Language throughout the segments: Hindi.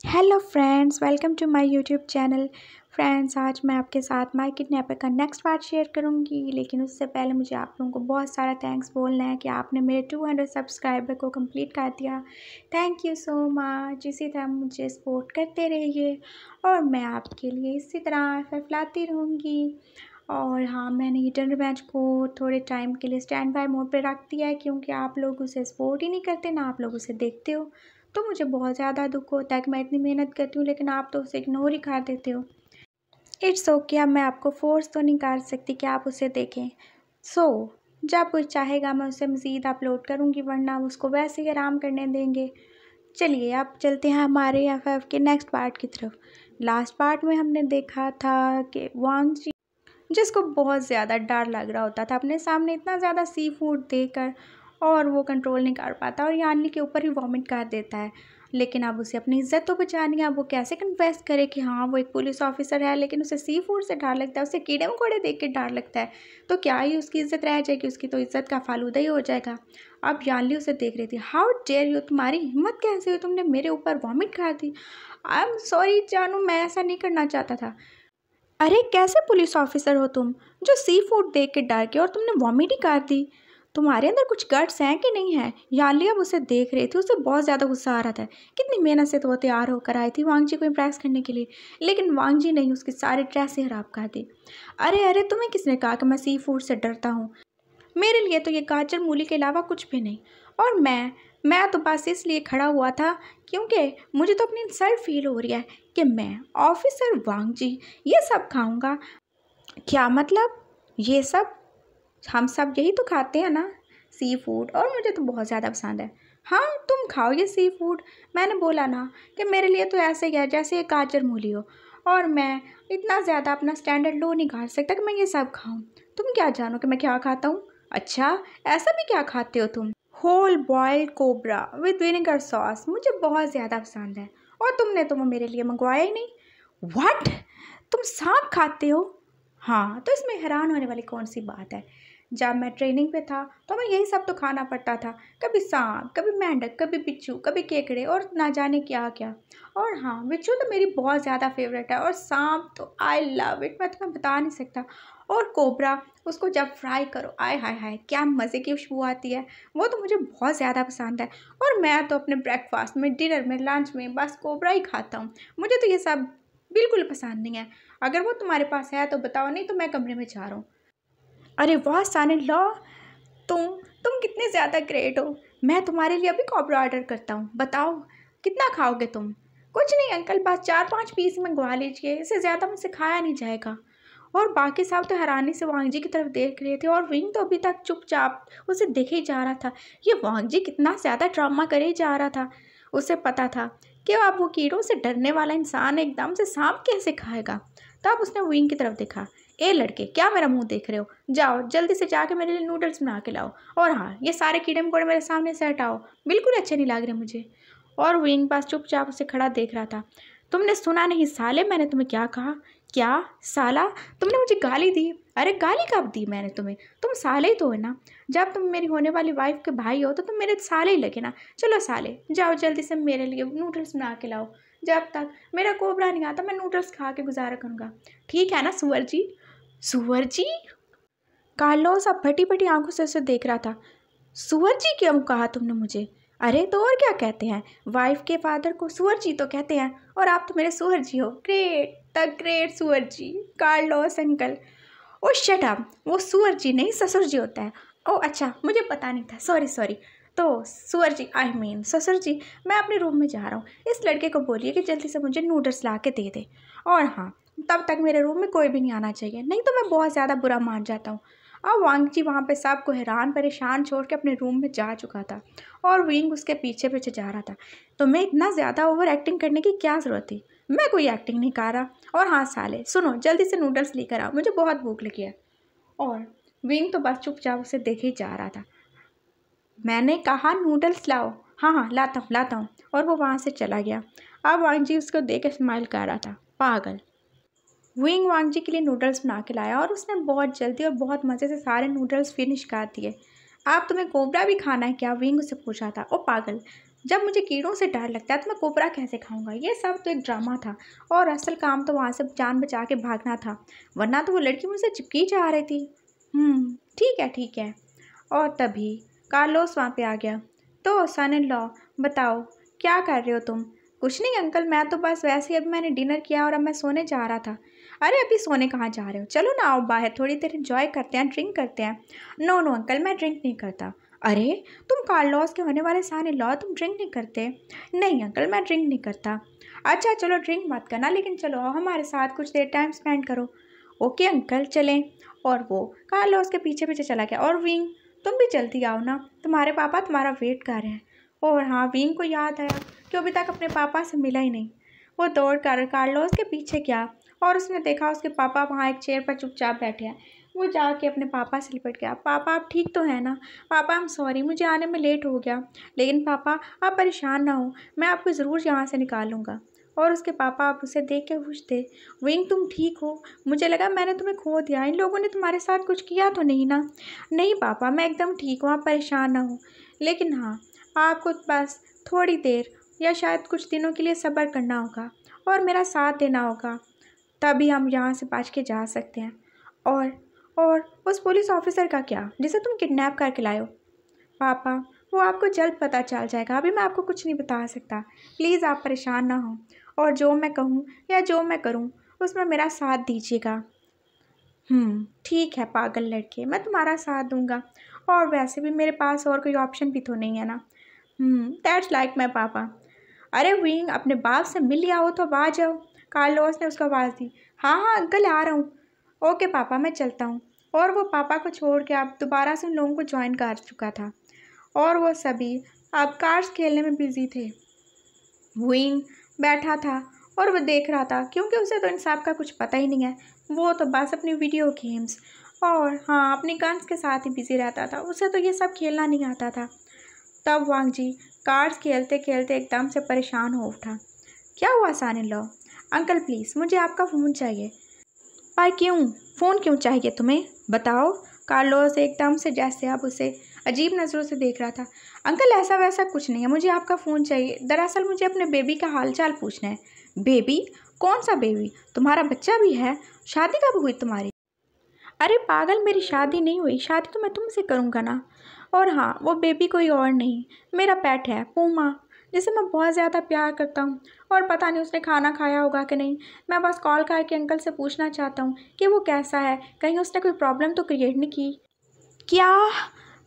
Hello friends, welcome to my YouTube channel. Friends, आज मैं आपके साथ माय किडनैपर का नेक्स्ट पार्ट शेयर करूंगी, लेकिन उससे पहले मुझे आप लोगों को बहुत सारा थैंक्स बोलना है कि आपने मेरे 200 सब्सक्राइबर को कंप्लीट कर दिया। Thank you so much. इसी तरह मुझे सपोर्ट करते रहिए और मैं आपके लिए इसी तरह एफएफ लाती रहूँगी। और हाँ, मैंने इंटरनेट मैच को थोड़े टाइम के लिए स्टैंड बाय मोड पे रख दिया है, क्योंकि आप लोग उसे सपोर्ट ही नहीं करते, ना आप लोग उसे देखते हो। तो मुझे बहुत ज़्यादा दुख होता है कि मैं इतनी मेहनत करती हूँ, लेकिन आप तो उसे इग्नोर ही कर देते हो। इट्स ओके, अब मैं आपको फोर्स तो नहीं कर सकती कि आप उसे देखें। जब कोई चाहेगा मैं उसे मज़ीद अपलोड करूँगी, वरना उसको वैसे ही आराम करने देंगे। चलिए अब चलते हैं हमारे एफएफ के नेक्स्ट पार्ट की तरफ। लास्ट पार्ट में हमने देखा था कि वांग जी, जिसको बहुत ज़्यादा डर लग रहा होता था अपने सामने इतना ज़्यादा सी फूड देकर, और वो कंट्रोल नहीं कर पाता और यानली के ऊपर ही वॉमिट कर देता है। लेकिन अब उसे अपनी इज्जत तो बचानी है। अब वो कैसे कन्फेस करे कि हाँ वो एक पुलिस ऑफिसर है, लेकिन उसे सी फूड से डर लगता है, उसे कीड़े मकोड़े देख के डर लगता है। तो क्या ही उसकी इज्जत रह जाएगी? उसकी तो इज्जत का फालूदा ही हो जाएगा। अब यानली उसे देख रही थी। हाउ डेयर यू, तुम्हारी हिम्मत कैसे हुई, तुमने मेरे ऊपर वॉमिट कर दी। आई एम सॉरी जानू, मैं ऐसा नहीं करना चाहता था। अरे कैसे पुलिस ऑफिसर हो तुम, जो सी फूड देख के डर के और तुमने वॉमिट ही कर दी। तुम्हारे अंदर कुछ गट्स हैं कि नहीं है? याली अब उसे देख रही थी, उसे बहुत ज़्यादा गुस्सा आ रहा था। कितनी मेहनत से तो वो तैयार होकर आई थी वांग जी को इम्प्रेस करने के लिए, लेकिन वांग जी ने उसकी सारी ड्रेस ही खराब कर दी। अरे अरे, तुम्हें किसने कहा कि मैं सी फूड से डरता हूँ? मेरे लिए तो ये गाजर मूली के अलावा कुछ भी नहीं। और मैं तो बस इसलिए खड़ा हुआ था क्योंकि मुझे तो अपनी इंसल्ट फील हो रही है कि मैं ऑफिसर वांग जी ये सब खाऊंगा। क्या मतलब? ये सब? हम सब यही तो खाते हैं ना, सी फूड, और मुझे तो बहुत ज़्यादा पसंद है। हाँ तुम खाओ ये सी फूड। मैंने बोला ना कि मेरे लिए तो ऐसे ही है जैसे ये गाजर मूली हो, और मैं इतना ज़्यादा अपना स्टैंडर्ड लो नहीं कर सकता कि मैं ये सब खाऊं। तुम क्या जानो कि मैं क्या खाता हूँ? अच्छा, ऐसा भी क्या खाते हो तुम? Whole boiled cobra with vinegar sauce मुझे बहुत ज़्यादा पसंद है, और तुमने तो वो मेरे लिए मंगवाया ही नहीं। व्हाट? तुम सांप खाते हो? हाँ, तो इसमें हैरान होने वाली कौन सी बात है? जब मैं ट्रेनिंग पे था तो मैं यही सब तो खाना पड़ता था। कभी सांप, कभी मेंढक, कभी बिच्छू, कभी केकड़े, और ना जाने क्या क्या। और हाँ, बिच्छू तो मेरी बहुत ज़्यादा फेवरेट है, और सांप तो आई लव इट, मैं तुम्हें बता नहीं सकता। और कोबरा, उसको जब फ्राई करो, आय हाय हाय क्या मज़े की खुशबू आती है। वो तो मुझे बहुत ज़्यादा पसंद है। और मैं तो अपने ब्रेकफास्ट में, डिनर में, लंच में बस कोबरा ही खाता हूँ। मुझे तो ये सब बिल्कुल पसंद नहीं है। अगर वो तुम्हारे पास है तो बताओ, नहीं तो मैं कमरे में जा रहा हूँ। अरे वाह साने लॉ, तुम कितने ज़्यादा ग्रेट हो। मैं तुम्हारे लिए अभी कॉबरा ऑर्डर करता हूँ। बताओ कितना खाओगे तुम? कुछ नहीं अंकल, बस 4-5 पीस मंगवा लीजिए, इससे ज़्यादा मुझसे खाया नहीं जाएगा। और बाकी सब तो हैरानी से वांग जी की तरफ देख रहे थे, और विंग तो अभी तक चुपचाप उसे देखे ही जा रहा था। ये वांग जी कितना ज़्यादा ड्रामा करे ही जा रहा था। उसे पता था कि अब वो कीड़ों से डरने वाला इंसान एकदम से सांप कैसे खाएगा। तब उसने विंग की तरफ देखा। ए लड़के, क्या मेरा मुंह देख रहे हो? जाओ जल्दी से जाके मेरे लिए नूडल्स बना के लाओ, और हाँ ये सारे कीड़े मकोड़े मेरे सामने से हटाओ, बिल्कुल अच्छे नहीं लग रहे मुझे। और विंग पास चुपचाप उसे खड़ा देख रहा था। तुमने सुना नहीं साले, मैंने तुम्हें क्या कहा? क्या साला? तुमने मुझे गाली दी? अरे गाली कब दी मैंने तुम्हें? तुम साले ही तो हो ना। जब तुम मेरी होने वाली वाइफ के भाई हो तो तुम मेरे साले ही लगे ना। चलो साले, जाओ जल्दी से मेरे लिए नूडल्स बना के लाओ। जब तक मेरा कोबरा नहीं आता मैं नूडल्स खा के गुजारा करूँगा। ठीक है ना सुअर जी? सुअर जी? कार्लोस अब फटी फटी आंखों से उसे देख रहा था। सुअर जी क्यों कहा तुमने मुझे? अरे तो और क्या कहते हैं, वाइफ के फादर को सुअर जी तो कहते हैं, और आप तो मेरे सुअर जी हो। ग्रेट, द ग्रेट सुअर जी, कार्लोस अंकल। ओ शट अप, वो सुअर जी नहीं ससुर जी होता है। ओ अच्छा, मुझे पता नहीं था, सॉरी सॉरी। तो सुअर जी, आई मीन ससुर जी, मैं अपने रूम में जा रहा हूँ। इस लड़के को बोलिए कि जल्दी से मुझे नूडल्स ला के दे दे। और हाँ, तब तक मेरे रूम में कोई भी नहीं आना चाहिए, नहीं तो मैं बहुत ज़्यादा बुरा मान जाता हूँ। अब वांग जी वहाँ पे सबको हैरान परेशान छोड़ के अपने रूम में जा चुका था, और विंग उसके पीछे पीछे जा रहा था। तो मैं इतना ज़्यादा ओवर एक्टिंग करने की क्या ज़रूरत थी? मैं कोई एक्टिंग नहीं कर रहा। और हाँ साले सुनो, जल्दी से नूडल्स लेकर आओ, मुझे बहुत भूख लगी है। और विंग तो बस चुपचाप उसे देखे ही जा रहा था। मैंने कहा नूडल्स लाओ। हाँ हाँ लाता हूँ। और वो वहाँ से चला गया। अब वांग जी उसको देख के स्माइल कर रहा था। पागल। विंग वांग जी के लिए नूडल्स बना के लाया, और उसने बहुत जल्दी और बहुत मज़े से सारे नूडल्स फिनिश कर दिए। आप तुम्हें कोबरा भी खाना है क्या? विंग उससे पूछा था। ओ पागल, जब मुझे कीड़ों से डर लगता है तो मैं कोबरा कैसे खाऊंगा। ये सब तो एक ड्रामा था और असल काम तो वहाँ से जान बचा के भागना था, वरना तो वो लड़की मुझसे चिपकी जा रही थी। ठीक है ठीक है। और तभी कार्लोस वहाँ पे आ गया। तो सन इन लॉ, बताओ क्या कर रहे हो तुम। कुछ नहीं अंकल, मैं तो बस वैसे ही अभी मैंने डिनर किया और अब मैं सोने जा रहा था। अरे अभी सोने कहाँ जा रहे हो, चलो ना आओ बाहर थोड़ी देर एंजॉय करते हैं, ड्रिंक करते हैं। नो नो अंकल, मैं ड्रिंक नहीं करता। अरे तुम कार्लोस के होने वाले सन इन लॉ, तुम ड्रिंक नहीं करते। नहीं अंकल, मैं ड्रिंक नहीं करता। अच्छा चलो ड्रिंक मत करना, लेकिन चलो आओ हमारे साथ कुछ देर टाइम स्पेंड करो। ओके अंकल चलें। और वो कार्लोस के पीछे पीछे चला गया। और विंग, तुम भी जल्दी आओ ना, तुम्हारे पापा तुम्हारा वेट कर रहे हैं। और हाँ, विंग को याद आया कि अभी तक अपने पापा से मिला ही नहीं। वो दौड़ कर कार्लोस के पीछे गया और उसने देखा उसके पापा वहाँ एक चेयर पर चुपचाप बैठे हैं। वो जाके अपने पापा से लिपट गया। पापा आप ठीक तो हैं ना। पापा आई एम सॉरी, मुझे आने में लेट हो गया। लेकिन पापा आप परेशान ना हो, मैं आपको ज़रूर यहाँ से निकालूंगा। और उसके पापा आप उसे देख के खुश थे। विंग तुम ठीक हो, मुझे लगा मैंने तुम्हें खो दिया, इन लोगों ने तुम्हारे साथ कुछ किया तो नहीं ना। नहीं पापा, मैं एकदम ठीक हूँ, आप परेशान ना हो। लेकिन हाँ, आपको बस थोड़ी देर या शायद कुछ दिनों के लिए सब्र करना होगा और मेरा साथ देना होगा, तभी हम यहाँ से बच के जा सकते हैं। और उस पुलिस ऑफिसर का क्या, जिसे तुम किडनैप करके लाए हो। पापा वो आपको जल्द पता चल जाएगा, अभी मैं आपको कुछ नहीं बता सकता। प्लीज़ आप परेशान ना हो और जो मैं कहूँ या जो मैं करूँ उसमें मेरा साथ दीजिएगा। ठीक है पागल लड़के, मैं तुम्हारा साथ दूंगा। और वैसे भी मेरे पास और कोई ऑप्शन भी तो नहीं है ना। दैट्स लाइक माय पापा। अरे विंग, अपने बाप से मिल लिया हो तो अब आ जाओ। कार्लोस ने उसको आवाज़ दी। हाँ हाँ अंकल, आ रहा हूँ। ओके पापा, मैं चलता हूँ। और वो पापा को छोड़ के अब दोबारा से उन लोगों को ज्वाइन कर चुका था और वो सभी अब कार्ड्स खेलने में बिजी थे। विंग बैठा था और वो देख रहा था, क्योंकि उसे तो इन सब का कुछ पता ही नहीं है। वो तो बस अपनी वीडियो गेम्स और हाँ अपनी गन्स के साथ ही बिजी रहता था, उसे तो ये सब खेलना नहीं आता था। तब वांग जी कार्ड्स खेलते खेलते एकदम से परेशान हो उठा। क्या हुआ सन इन लॉ। अंकल प्लीज़ मुझे आपका फ़ोन चाहिए। पर क्यों, फ़ोन क्यों चाहिए तुम्हें, बताओ। कार्लोस एकदम से जैसे अब उसे अजीब नज़रों से देख रहा था। अंकल ऐसा वैसा कुछ नहीं है, मुझे आपका फ़ोन चाहिए। दरअसल मुझे अपने बेबी का हालचाल पूछना है। बेबी? कौन सा बेबी, तुम्हारा बच्चा भी है? शादी कब हुई तुम्हारी। अरे पागल, मेरी शादी नहीं हुई, शादी तो मैं तुमसे करूँगा ना। और हाँ, वो बेबी कोई और नहीं, मेरा पेट है पूमा, जिसे मैं बहुत ज़्यादा प्यार करता हूँ। और पता नहीं उसने खाना खाया होगा कि नहीं। मैं बस कॉल करके अंकल से पूछना चाहता हूँ कि वो कैसा है, कहीं उसने कोई प्रॉब्लम तो क्रिएट नहीं की। क्या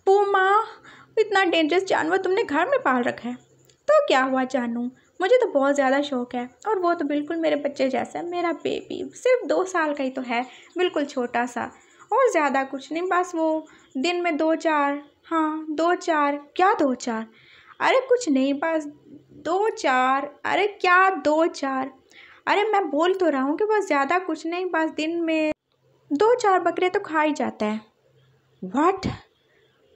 पूमा, इतना डेंजरस जानवर तुमने घर में पाल रखा है। तो क्या हुआ जानू, मुझे तो बहुत ज़्यादा शौक है। और वो तो बिल्कुल मेरे बच्चे जैसा है, मेरा बेबी सिर्फ 2 साल का ही तो है, बिल्कुल छोटा सा और ज़्यादा कुछ नहीं। बस वो दिन में 2-4, हाँ 2-4, क्या 2-4, अरे कुछ नहीं, बस 2-4, अरे क्या 2-4, अरे मैं बोल तो रहा हूँ कि बस ज़्यादा कुछ नहीं, बस दिन में 2-4 बकरे तो खा ही जाता है। व्हाट,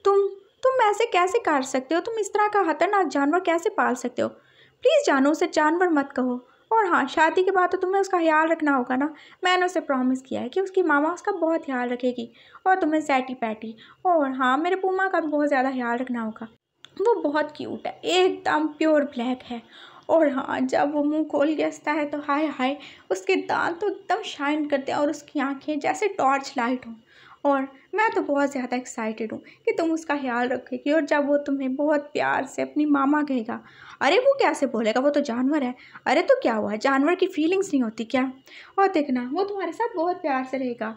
तुम ऐसे कैसे कर सकते हो, तुम इस तरह का खतरनाक जानवर कैसे पाल सकते हो। प्लीज़ जानू उसे जानवर मत कहो। और हाँ, शादी के बाद तो तुम्हें उसका ख्याल रखना होगा ना। मैंने उसे प्रॉमिस किया है कि उसकी मामा उसका बहुत ख्याल रखेगी और तुम्हें सैटी पैटी। और हाँ, मेरे पूमा का भी बहुत ज़्यादा ख्याल रखना होगा। वो बहुत क्यूट है, एकदम प्योर ब्लैक है। और हाँ, जब वो मुंह खोल के हंसता है तो हाय हाय, उसके दांत तो एकदम शाइन करते हैं और उसकी आंखें जैसे टॉर्च लाइट हों। और मैं तो बहुत ज़्यादा एक्साइटेड हूँ कि तुम उसका ख्याल रखेगी। और जब वो तुम्हें बहुत प्यार से अपनी मामा कहेगा। अरे वो कैसे बोलेगा, वो तो जानवर है। अरे तो क्या हुआ, जानवर की फीलिंग्स नहीं होती क्या। और देखना वो तुम्हारे साथ बहुत प्यार से रहेगा।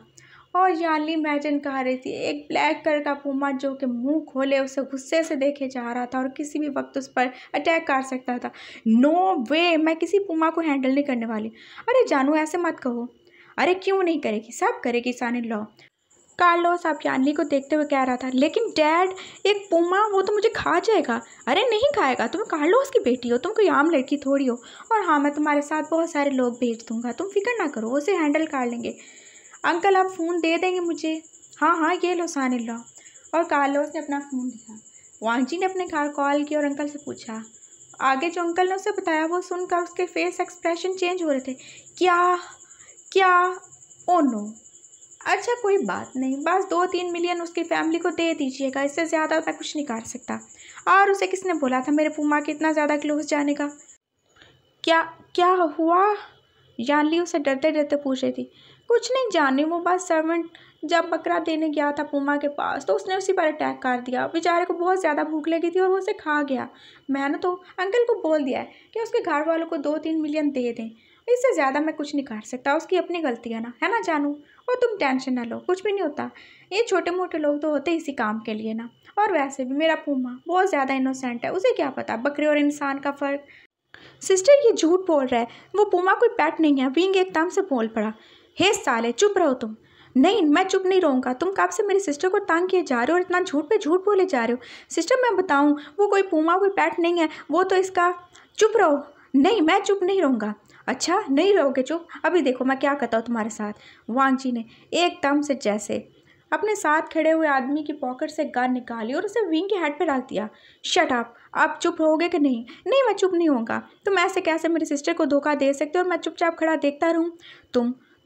और यानली इमेजिन कर रही थी एक ब्लैक कलर का पूमा जो कि मुंह खोले उसे गुस्से से देखे जा रहा था और किसी भी वक्त उस पर अटैक कर सकता था। नो वे, मैं किसी पूमा को हैंडल नहीं करने वाली। अरे जानू ऐसे मत कहो। अरे क्यों नहीं करेगी, सब करेगी सन इन लॉ। कार्लोस अब यानली को देखते हुए कह रहा था, लेकिन डैड एक पूमा वो तो मुझे खा जाएगा। अरे नहीं खाएगा, तुम कार्लोस की बेटी हो, तुम कोई आम लड़की थोड़ी हो। और हाँ, मैं तुम्हारे साथ बहुत सारे लोग भेज दूंगा, तुम फिक्र ना करो, उसे हैंडल कर लेंगे। अंकल आप फ़ोन दे देंगे मुझे। हाँ हाँ ये लो सन इन लॉ। और कार्लोस ने अपना फ़ोन दिया। वांग जी ने अपने घर कॉल किया और अंकल से पूछा। आगे जो अंकल ने उसे बताया वो सुनकर उसके फेस एक्सप्रेशन चेंज हो रहे थे। क्या क्या, ओ नो, अच्छा कोई बात नहीं, बस 2-3 मिलियन उसकी फैमिली को दे दीजिएगा, इससे ज़्यादा मैं कुछ नहीं कर सकता। और उसे किसने बोला था मेरे पूमा के इतना ज़्यादा क्लोज जाने का? क्या क्या हुआ? जानली उसे डरते डरते पूछ रही थी। कुछ नहीं जानी, वो बस सर्वेंट जब बकरा देने गया था पूमा के पास तो उसने उसी पर अटैक कर दिया। बेचारे को बहुत ज़्यादा भूख लगी थी और वो उसे खा गया। मैंने तो अंकल को बोल दिया है कि उसके घर वालों को 2-3 मिलियन दे दें, इससे ज़्यादा मैं कुछ नहीं कर सकता। उसकी अपनी गलती है ना जानू? और तुम टेंशन ना लो, कुछ भी नहीं होता। ये छोटे मोटे लोग तो होते इसी काम के लिए ना। और वैसे भी मेरा पूमा बहुत ज़्यादा इनोसेंट है, उसे क्या पता बकरे और इंसान का फ़र्क। सिस्टर ये झूठ बोल रहा है, वो पूमा कोई पेट नहीं है। विंग एकदम से बोल पड़ा। हे साले चुप रहो तुम। नहीं मैं चुप नहीं रहूँगा, तुम कब से मेरी सिस्टर को तंग किए जा रहे हो और इतना झूठ पे झूठ बोले जा रहे हो। सिस्टर मैं बताऊँ, वो कोई पूमा कोई पेट नहीं है, वो तो इसका। चुप रहो। नहीं मैं चुप नहीं रहूँगा। अच्छा नहीं रहोगे चुप, अभी देखो मैं क्या करता हूँ तुम्हारे साथ। वांग जी ने एकदम से जैसे अपने साथ खड़े हुए आदमी की पॉकेट से गन निकाली और उसे विंग के हेड पे रख दिया। शट अप, आप चुप रहोगे कि नहीं? नहीं मैं चुप नहीं होऊंगा। तुम ऐसे कैसे मेरी सिस्टर को धोखा दे सकते हो और मैं चुपचाप खड़ा देखता रहूं?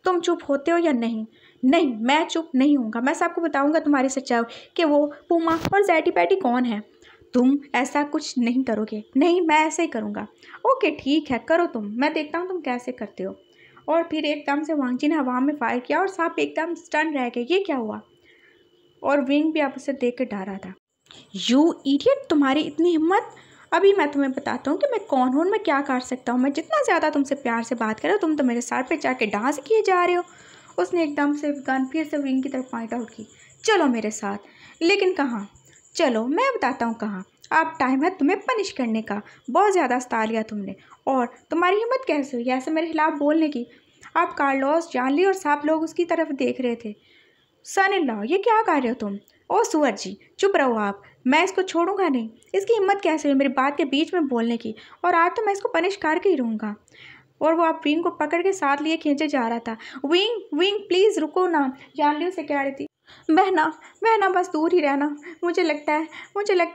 तुम चुप होते हो या नहीं? नहीं मैं चुप नहीं होऊंगा, मैं सबको बताऊंगा तुम्हारी सच्चाई कि वो पूमा और जैटी पैटी कौन है। तुम ऐसा कुछ नहीं करोगे। नहीं मैं ऐसे ही करूँगा। ओके ठीक है करो तुम, मैं देखता हूँ तुम कैसे करते हो। और फिर एकदम से वांग जी ने हवा में फायर किया और सांप एकदम स्टन रह गए। ये क्या हुआ? और विंग भी अब उसे देख कर डरा था। यू इडियट, तुम्हारी इतनी हिम्मत! अभी मैं तुम्हें बताता हूँ कि मैं कौन हूँ और मैं क्या कर सकता हूँ। मैं जितना ज़्यादा तुमसे प्यार से बात कर रहा हूँ, तुम तो मेरे सर पे चढ़ के डांस किए जा रहे हो। उसने एकदम से गन फिर से विंग की तरफ पॉइंट आउट की। चलो मेरे साथ। लेकिन कहाँ? चलो मैं बताता हूँ कहाँ। अब टाइम है तुम्हें पनिश करने का। बहुत ज़्यादा सता लिया तुमने। और तुम्हारी हिम्मत कैसे हुई ऐसे मेरे खिलाफ बोलने की? अब कार्लोस, जानली और सब लोग उसकी तरफ देख रहे थे। सन इन लॉ ये क्या कर रहे हो तुम? ओ सुअर जी चुप रहो आप, मैं इसको छोड़ूंगा नहीं। इसकी हिम्मत कैसे हुई मेरी बात के बीच में बोलने की? और आज तो मैं इसको पनिश करके ही रहूँगा। और वो आप विंग को पकड़ के साथ लिए खींचे जा रहा था। विंग विंग प्लीज़ रुको ना, जानलियों से कह रही थी। बहना बहना बस दूर ही रहना। मुझे लगता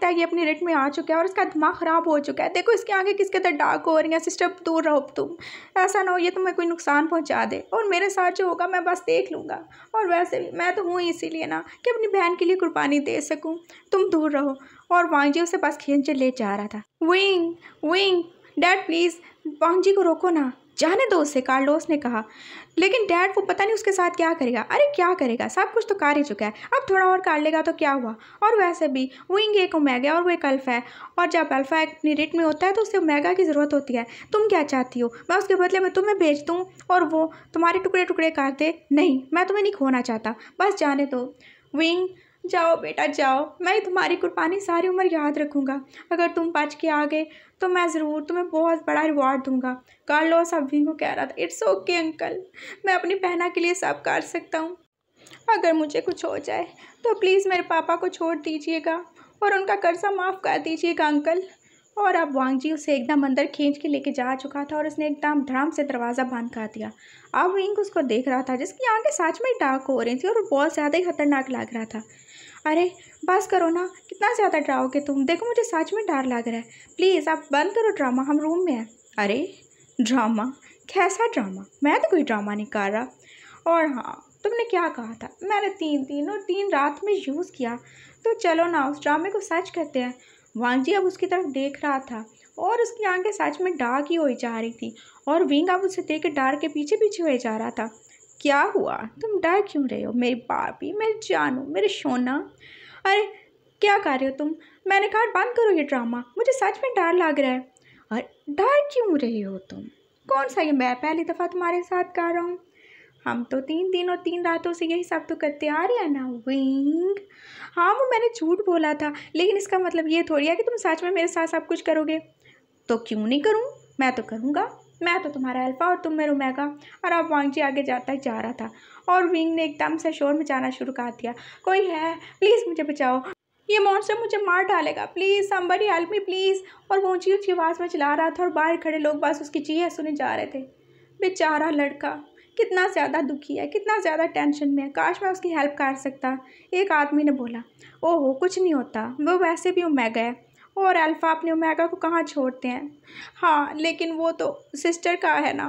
है ये अपनी रिट में आ चुका है और इसका दिमाग ख़राब हो चुका है। देखो इसकी आंखें किसके तरह डार्क हो रही हैं। सिस्टर दूर रहो तुम, ऐसा ना हो ये तुम्हें कोई नुकसान पहुंचा दे। और मेरे साथ जो होगा मैं बस देख लूँगा। और वैसे भी मैं तो हूँ इसीलिए ना कि अपनी बहन के लिए कुर्बानी दे सकूँ। तुम दूर रहो। और वांग जी उसे बस खींचे ले जा रहा था। विंग विंग डैड प्लीज़ वांग जी को रोको ना, जाने दो उसे, कार्लोस ने कहा। लेकिन डैड वो पता नहीं उसके साथ क्या करेगा। अरे क्या करेगा, सब कुछ तो कर ही चुका है, अब थोड़ा और कर लेगा तो क्या हुआ। और वैसे भी विंग एक ओमेगा और वो एक अल्फा है। और जब अल्फा अपनी रेट में होता है तो उसे ओमेगा की ज़रूरत होती है। तुम क्या चाहती हो, मैं उसके बदले में तुम्हें भेज दूँ और वो तुम्हारे टुकड़े टुकड़े कर दे? नहीं मैं तुम्हें नहीं खोना चाहता, बस जाने दो। विंग जाओ बेटा जाओ, मैं तुम्हारी कुर्बानी सारी उम्र याद रखूँगा। अगर तुम बच के आ गए तो मैं ज़रूर तुम्हें बहुत बड़ा रिवॉर्ड दूंगा। कार्लोस अब विंग को कह रहा था। इट्स ओके अंकल, मैं अपनी बहना के लिए सब कर सकता हूँ। अगर मुझे कुछ हो जाए तो प्लीज़ मेरे पापा को छोड़ दीजिएगा और उनका कर्जा माफ़ कर दीजिएगा अंकल। और अब वांग जी उसे एकदम अंदर खींच के लेके जा चुका था और उसने एकदम धड़ाम से दरवाज़ा बंद कर दिया। अब विंग उसको देख रहा था जिसकी आंखें सच में डार्क हो रही थी और वो बहुत ज़्यादा ही खतरनाक लग रहा था। अरे बस करो ना, कितना ज़्यादा डराओगे तुम? देखो मुझे सच में डर लग रहा है, प्लीज़ आप बंद करो ड्रामा, हम रूम में हैं। अरे ड्रामा? कैसा ड्रामा? मैं तो कोई ड्रामा नहीं कर रहा। और हाँ तुमने क्या कहा था? मैंने 3 दिन और 3 रात में यूज़ किया। तो चलो ना उस ड्रामे को सच करते हैं। वांग जी अब उसकी तरफ देख रहा था और उसकी आंखें सच में डार्क ही हुई जा रही थी और विंग अब उसे देख के डर के पीछे पीछे हुए जा रहा था। क्या हुआ, तुम डर क्यों रहे हो मेरी बाबी, मेरे जानू, मेरे सोना? अरे क्या कर रहे हो तुम? मैंने कहा बंद करो ये ड्रामा, मुझे सच में डर लग रहा है। अरे डर क्यों रही हो तुम? कौन सा ये मैं पहली दफ़ा तुम्हारे साथ कर रहा हूँ? हम तो 3 दिन और 3 रातों से यही सब तो करते आ रहे हैं ना विंग। हाँ वो मैंने झूठ बोला था, लेकिन इसका मतलब ये थोड़ी है कि तुम सच में मेरे साथ सब कुछ करोगे। तो क्यों नहीं करूँ, मैं तो करूँगा। मैं तो तुम्हारा अल्फा और तुम मेरे ओमेगा। और अब वांग जी आगे जाता ही जा रहा था और विंग ने एकदम से शोर मचाना शुरू कर दिया। कोई है, प्लीज़ मुझे बचाओ, ये मॉन्स्टर मुझे मार डालेगा, please somebody help me please. और वो ऊँची ऊँची आवाज़ में चिल्ला रहा था और बाहर खड़े लोग बस उसकी चीखें सुने जा रहे थे। बेचारा लड़का कितना ज़्यादा दुखी है, कितना ज़्यादा टेंशन में है, काश मैं उसकी हेल्प कर सकता। एक आदमी ने बोला। ओहो कुछ नहीं होता, वो वैसे भी ओमेगा है और अल्फ़ा अपने ओमेगा को कहाँ छोड़ते हैं। हाँ लेकिन वो तो सिस्टर का है ना।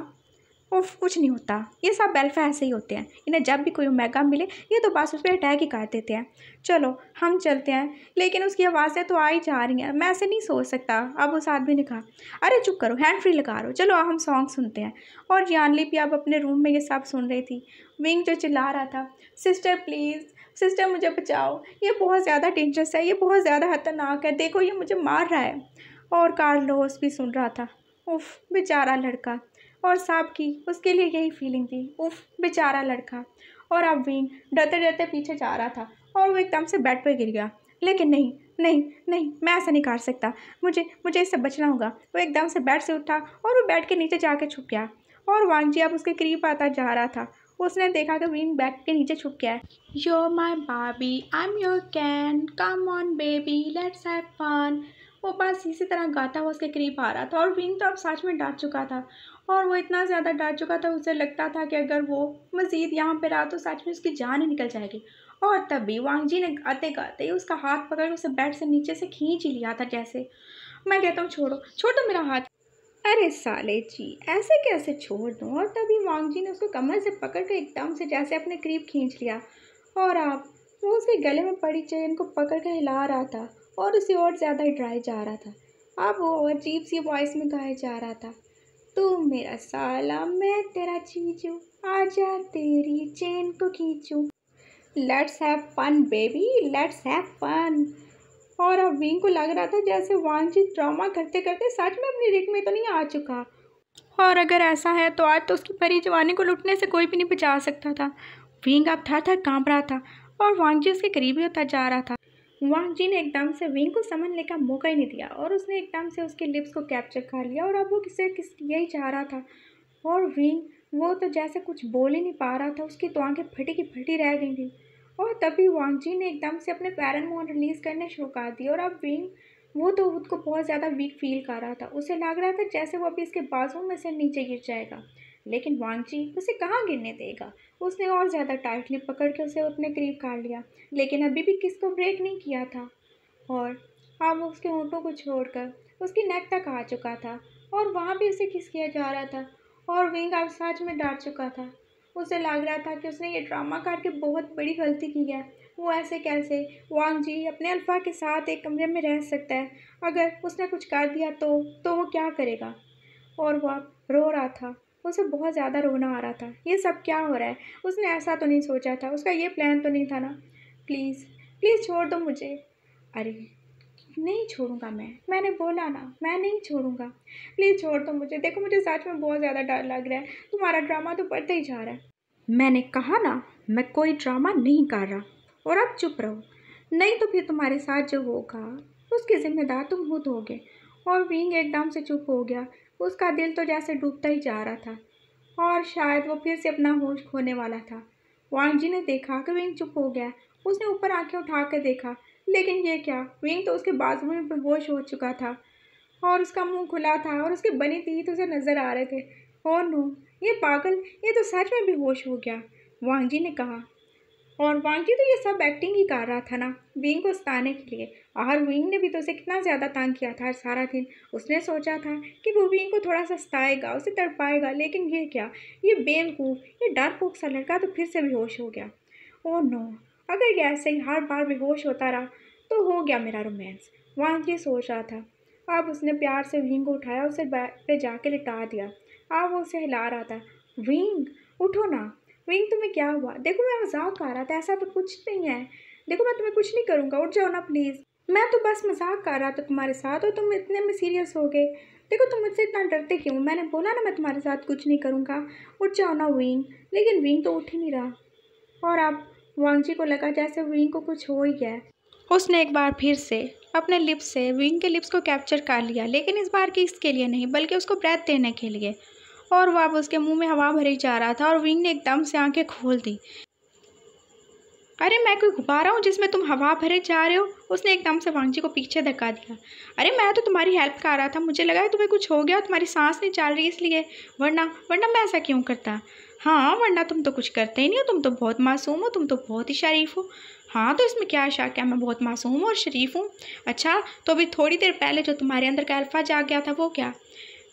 उफ, कुछ नहीं होता, ये सब अल्फा ऐसे ही होते हैं, इन्हें जब भी कोई ओमेगा मिले ये तो बस उस पर अटैक ही कर देते हैं। चलो हम चलते हैं। लेकिन उसकी आवाज़ें तो आ ही जा रही हैं, मैं ऐसे नहीं सोच सकता। अब उस आदमी ने कहा, अरे चुप करो, हैंड फ्री लगा रहे हो, चलो हम सॉन्ग सुनते हैं। और जानली भी अब अपने रूम में ये सब सुन रही थी। विंग जो चिल्ला रहा था, सिस्टर प्लीज़, सिस्टर मुझे बचाओ, ये बहुत ज़्यादा डेंजरस है, ये बहुत ज़्यादा खतरनाक है, देखो ये मुझे मार रहा है। और कार्लोस भी सुन रहा था। उफ, बेचारा लड़का। और साहब की उसके लिए यही फीलिंग थी, उफ बेचारा लड़का। और अब विंग डरते डरते पीछे जा रहा था और वो एकदम से बेड पर गिर गया। लेकिन नहीं नहीं नहीं, मैं ऐसा नहीं कर सकता, मुझे मुझे इससे बचना होगा। वो एकदम से बेड से उठा और वो बेड के नीचे जाके छुप गया। और वांग जी अब उसके करीब आता जा रहा था। उसने देखा कि विंग बेड के नीचे छुप गया है। You're my Barbie, I'm your Ken, come on baby, let's have fun। वो बस इसी तरह गाता हुआ उसके करीब आ रहा था। और विंग तो अब सच में डर चुका था। और वो इतना ज़्यादा डर चुका था, उसे लगता था कि अगर वो मज़ीद यहाँ पर रहा तो सच में उसकी जान ही निकल जाएगी। और तभी वांग जी ने गाते गाते उसका हाथ पकड़ उसे बेड से नीचे से खींच ही लिया था। जैसे मैं कहता हूँ छोड़ो छोड़ दो मेरा हाथ। अरे साले जी, ऐसे कैसे छोड़ दूँ। और तभी वांग जी ने उसको कमर से पकड़ कर एकदम से जैसे अपने करीब खींच लिया। और आप वो उसके गले में पड़ी चेन को पकड़ कर हिला रहा था और उसे और ज़्यादा डराए जा रहा था। अब वो अजीब सी वॉइस में गाया जा रहा था, तू मेरा साला मैं तेरा चीजू, आजा तेरी चेन को खींचू, let's have fun baby, let's have fun. और अब विंग को लग रहा था जैसे वांग जी ड्रामा करते करते सच में अपनी रिग में तो नहीं आ चुका। और अगर ऐसा है तो आज तो उसकी परी जवानी को लुटने से कोई भी नहीं बचा सकता था। विंग अब थर थर काँप रहा था और वांग जी उसके करीब ही होता जा रहा था। वांग जी ने एकदम से विंग को समझने का मौका ही नहीं दिया और उसने एकदम से उसके लिप्स को कैप्चर कर लिया। और अब वो किस यही चाह रहा था। और विंग वो तो जैसे कुछ बोल ही नहीं पा रहा था, उसकी तो आंखें फटी की फटी रह गई थी। और तभी वांग जी ने एकदम से अपने फेरोमोन रिलीज़ करने शुरू कर दिए। और अब विंग वो तो खुद को बहुत ज़्यादा वीक फील कर रहा था। उसे लग रहा था जैसे वो अभी इसके बाजुओं में से नीचे गिर जाएगा। लेकिन वांग जी उसे कहाँ गिरने देगा। उसने और ज़्यादा टाइटली पकड़ के उसे अपने करीब कर लिया, लेकिन अभी भी किसको ब्रेक नहीं किया था। और अब वो उसके होंठों को छोड़कर उसकी नेक तक आ चुका था और वहाँ भी उसे किस किया जा रहा था। और विंग अब सच में डर चुका था। उसे लग रहा था कि उसने ये ड्रामा करके बहुत बड़ी गलती की है। वो ऐसे कैसे वांग जी अपने अल्फा के साथ एक कमरे में रह सकता है। अगर उसने कुछ कर दिया तो वो क्या करेगा। और वो अब रो रहा था, उसे बहुत ज़्यादा रोना आ रहा था। ये सब क्या हो रहा है, उसने ऐसा तो नहीं सोचा था, उसका ये प्लान तो नहीं था ना। प्लीज़ प्लीज़ छोड़ दो मुझे। अरे नहीं छोड़ूंगा, मैंने बोला ना, मैं नहीं छोड़ूंगा, प्लीज़ छोड़ दो मुझे। देखो मुझे सच में बहुत ज़्यादा डर लग रहा है, तुम्हारा ड्रामा तो बढ़ते ही जा रहा है। मैंने कहा ना मैं कोई ड्रामा नहीं कर रहा। और अब चुप रहो, नहीं तो फिर तुम्हारे साथ जो होगा उसके जिम्मेदार तुम खुद होगे। और विंग एकदम से चुप हो गया। उसका दिल तो जैसे डूबता ही जा रहा था और शायद वो फिर से अपना होश खोने वाला था। वांग जी ने देखा कि विंग चुप हो गया। उसने ऊपर आंखें उठा कर देखा, लेकिन ये क्या, विंग तो उसके बाजू में बेहोश हो चुका था और उसका मुंह खुला था और उसके बने तीत उसे नजर आ रहे थे। ओह नो, ये पागल, ये तो सच में बेहोश हो गया, वांग जी ने कहा। और वांग जी तो ये सब एक्टिंग ही कर रहा था ना, विंग को सताने के लिए। और विंग ने भी तो उसे कितना ज़्यादा तंग किया था सारा दिन। उसने सोचा था कि वो विंग को थोड़ा सा सताएगा, उसे तड़पाएगा, लेकिन ये क्या, ये बेवकूफ़, ये डरपोक सा लड़का तो फिर से बेहोश हो गया। ओह नो, अगर ये ऐसे ही हर बार बेहोश होता रहा तो हो गया मेरा रोमांस, वांग जी सोच रहा था। अब उसने प्यार से विंग को उठाया, उसे बेड पे जाके लिटा दिया। अब वो उसे हिला रहा था, विंग उठो ना, विंग तुम्हें क्या हुआ, देखो मैं मजाक कर रहा था, ऐसा तो कुछ नहीं है, देखो मैं तुम्हें कुछ नहीं करूँगा, उठ जाओ ना प्लीज़। मैं तो बस मजाक कर रहा था तुम्हारे साथ और तुम इतने में सीरियस हो गए। देखो तुम मुझसे इतना डरते क्यों, मैंने बोला ना मैं तुम्हारे साथ कुछ नहीं करूँगा, उठ जाओ ना विंग। लेकिन विंग तो उठ ही नहीं रहा। और अब वांग जी को लगा जैसे विंग को कुछ हो ही गया है। उसने एक बार फिर से अपने लिप्स से विंग के लिप्स को कैप्चर कर लिया, लेकिन इस बार किस के लिए नहीं बल्कि उसको ब्रेथ देने के लिए। और वह अब उसके मुंह में हवा भरी जा रहा था और विंग ने एकदम से आंखें खोल दी। अरे मैं कोई गुब्बारा हूँ जिसमें तुम हवा भरे जा रहे हो, उसने एकदम से वांग जी को पीछे धक्का दिया। अरे मैं तो तुम्हारी हेल्प कर रहा था, मुझे लगा तुम्हें कुछ हो गया, तुम्हारी सांस नहीं चल रही इसलिए, वरना वरना मैं ऐसा क्यों करता। हाँ वरना तुम तो कुछ करते ही नहीं हो, तुम तो बहुत मासूम हो, तुम तो बहुत ही शरीफ हो। हाँ तो इसमें क्या शक है, मैं बहुत मासूम और शरीफ हूँ। अच्छा तो अभी थोड़ी देर पहले जो तुम्हारे अंदर का अल्फा जाग गया था वो क्या।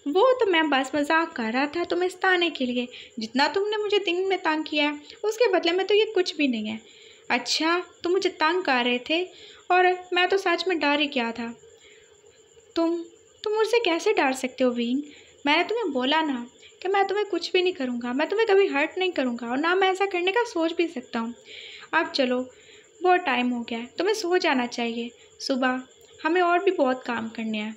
वो तो मैं बस मजाक कर रहा था तुम्हें सताने के लिए। जितना तुमने मुझे दिन में तंग किया है उसके बदले में तो ये कुछ भी नहीं है। अच्छा, तुम मुझे तंग कर रहे थे और मैं तो सच में डर ही गया था। तुम तुम मुझसे कैसे डर सकते हो विंग? मैंने तुम्हें बोला ना कि मैं तुम्हें कुछ भी नहीं करूँगा, मैं तुम्हें कभी हर्ट नहीं करूँगा और ना मैं ऐसा करने का सोच भी सकता हूँ। अब चलो, बहुत टाइम हो गया है, तुम्हें सो जाना चाहिए। सुबह हमें और भी बहुत काम करने हैं।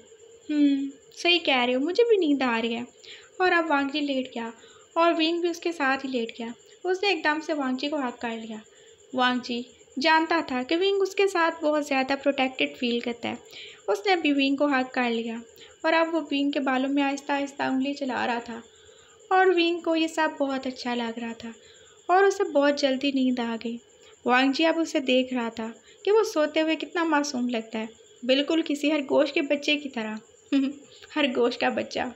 सही कह रहे हो, मुझे भी नींद आ रही है। और अब वांगजी लेट गया और विंग भी उसके साथ ही लेट गया। उसने एकदम से वांगजी को हाथ कर लिया। वांगजी जानता था कि विंग उसके साथ बहुत ज़्यादा प्रोटेक्टेड फील करता है। उसने अभी विंग को हाथ कर लिया और अब वो विंग के बालों में आहिस्ता आहिस्ता उंगली चला रहा था और विंग को ये सब बहुत अच्छा लग रहा था और उसे बहुत जल्दी नींद आ गई। वांगजी अब उसे देख रहा था कि वो सोते हुए कितना मासूम लगता है, बिल्कुल किसी खरगोश के बच्चे की तरह। खरगोश का बच्चा।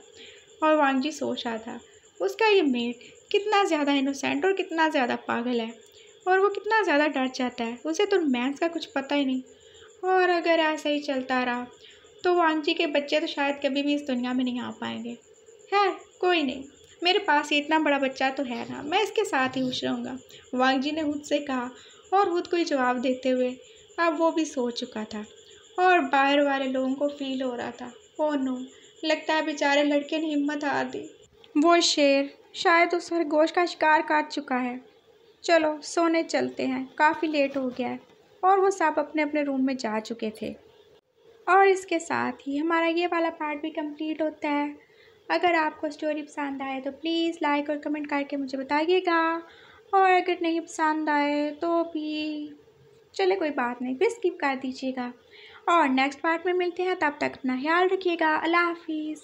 और वांगजी सोच रहा था उसका ये मेट कितना ज़्यादा इनोसेंट और कितना ज़्यादा पागल है और वो कितना ज़्यादा डर जाता है, उसे तो रोमांस का कुछ पता ही नहीं। और अगर ऐसा ही चलता रहा तो वांगजी के बच्चे तो शायद कभी भी इस दुनिया में नहीं आ पाएंगे। खैर कोई नहीं, मेरे पास ये इतना बड़ा बच्चा तो है ना, मैं इसके साथ ही खुश रहूँगा, वांगजी ने खुद से कहा। और खुद को ही जवाब देते हुए अब वो भी सो चुका था और बाहर वाले लोगों को फील हो रहा था, ओह नो, लगता है बेचारे लड़के ने हिम्मत हार दी। वो शेर शायद उस खरगोश का शिकार काट चुका है। चलो सोने चलते हैं, काफ़ी लेट हो गया है। और वो सब अपने अपने रूम में जा चुके थे। और इसके साथ ही हमारा ये वाला पार्ट भी कंप्लीट होता है। अगर आपको स्टोरी पसंद आए तो प्लीज़ लाइक और कमेंट करके मुझे बताइएगा। और अगर नहीं पसंद आए तो भी चले, कोई बात नहीं, फिर स्किप कर दीजिएगा। और नेक्स्ट पार्ट में मिलते हैं, तब तक अपना ख्याल रखिएगा। अल्लाह हाफिज़।